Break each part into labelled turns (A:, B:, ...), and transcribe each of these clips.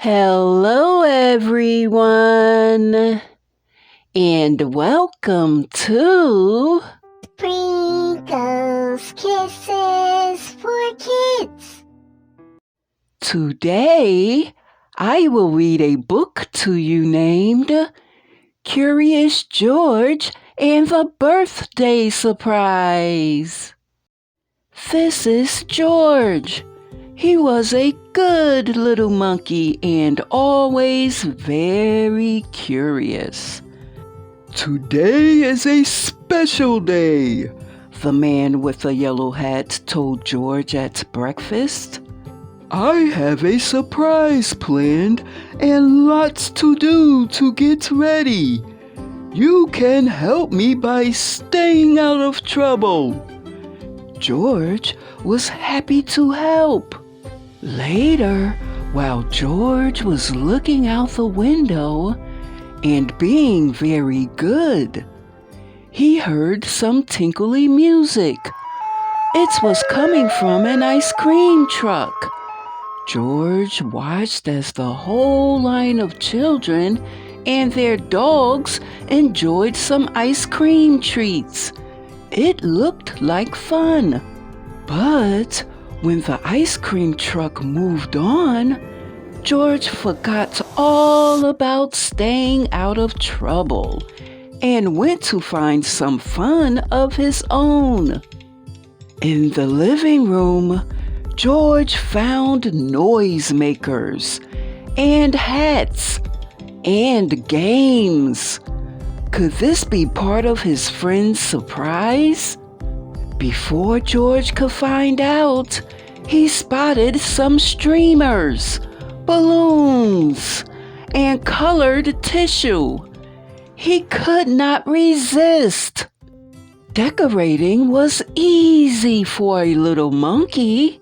A: Hello, everyone, and welcome to
B: Sprinkles Kisses for Kids.
A: Today. I will read a book to you named Curious George and the Birthday Surprise. This is George. He was a good little monkey and always very curious.
C: Today is a special day,
A: The man with the yellow hat told George at breakfast.
C: I have a surprise planned and lots to do to get ready. You can help me by staying out of trouble.
A: George was happy to help. Later, while George was looking out the window and being very good, he heard some tinkly music. It was coming from an ice cream truck. George watched as the whole line of children and their dogs enjoyed some ice cream treats. It looked like fun. But when the ice cream truck moved on, George forgot all about staying out of trouble and went to find some fun of his own. In the living room, George found noisemakers and hats and games. Could this be part of his friend's surprise? Before George could find out, he spotted some streamers, balloons, and colored tissue. He could not resist. Decorating was easy for a little monkey.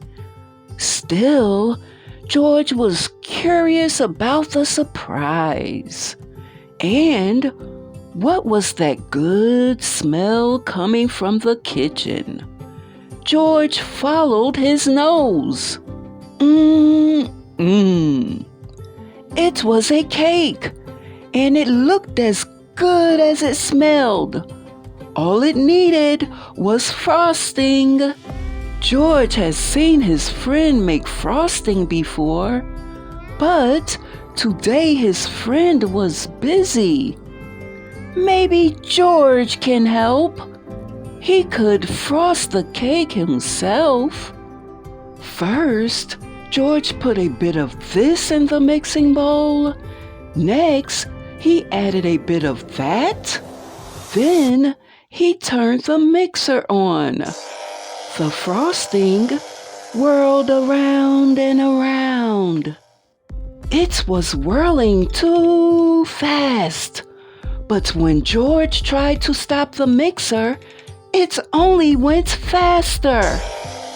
A: Still, George was curious about the surprise. And what was that good smell coming from the kitchen? George followed his nose. It was a cake, and it looked as good as it smelled. All it needed was frosting. George had seen his friend make frosting before, but today his friend was busy. Maybe George can help. He could frost the cake himself. First, George put a bit of this in the mixing bowl. Next, he added a bit of that. Then, he turned the mixer on. The frosting whirled around and around. It was whirling too fast. But when George tried to stop the mixer, it only went faster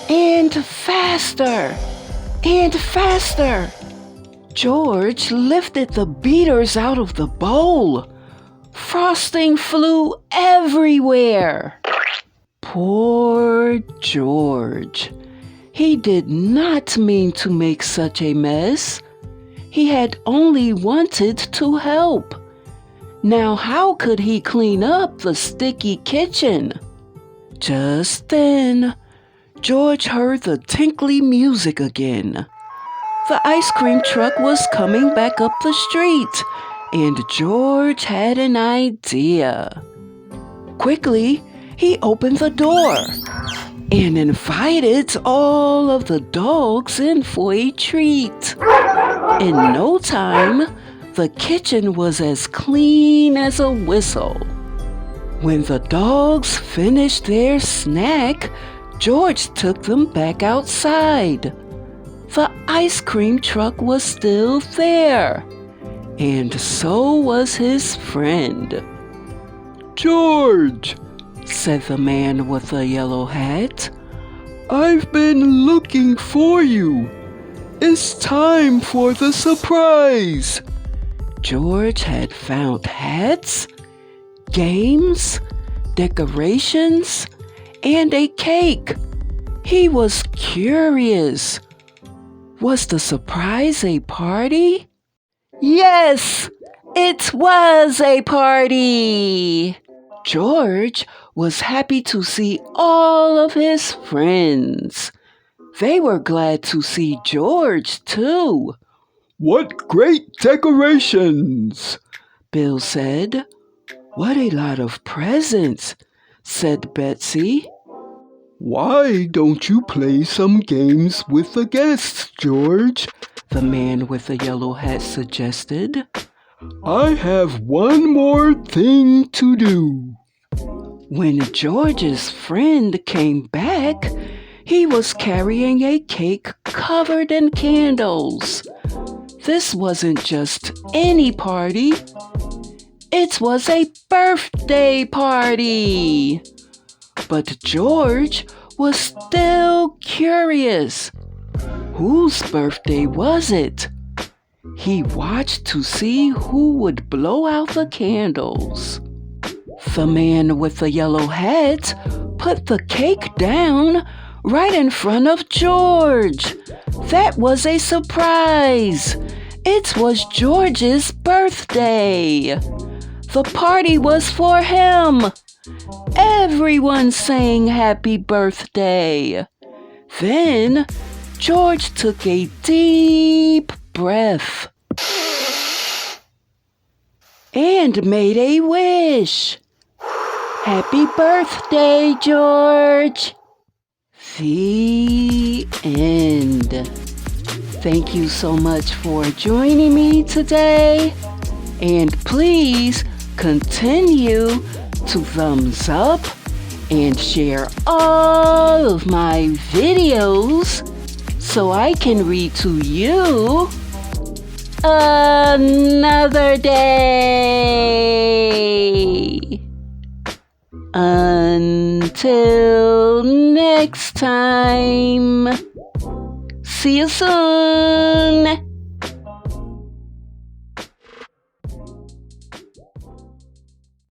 A: and faster and faster. George lifted the beaters out of the bowl. Frosting flew everywhere. Poor George. He did not mean to make such a mess. He had only wanted to help. Now how could he clean up the sticky kitchen? Just then, George heard the tinkly music again. The ice cream truck was coming back up the street, and George had an idea. Quickly, he opened the door and invited all of the dogs in for a treat. In no time, the kitchen was as clean as a whistle. When the dogs finished their snack, George took them back outside. The ice cream truck was still there, and so was his friend.
C: George,
A: said the man with the yellow hat,
C: I've been looking for you. It's time for the surprise.
A: George had found hats, games, decorations, and a cake. He was curious. Was the surprise a party? Yes, it was a party. George was happy to see all of his friends. They were glad to see George, too.
C: What great decorations!
A: Bill said. What a lot of presents, said Betsy.
C: Why don't you play some games with the guests, George?
A: The man with the yellow hat suggested.
C: I have one more thing to do.
A: When George's friend came back, he was carrying a cake covered in candles. This wasn't just any party. It was a birthday party. But George was still curious. Whose birthday was it? He watched to see who would blow out the candles. The man with the yellow hat put the cake down right in front of George. That was a surprise. It was George's birthday. The party was for him. Everyone sang happy birthday. Then George took a deep breath and made a wish. Happy birthday, George. The end. Thank you so much for joining me today. And please continue to thumbs up and share all of my videos so I can read to you another day. Until next time. See you soon.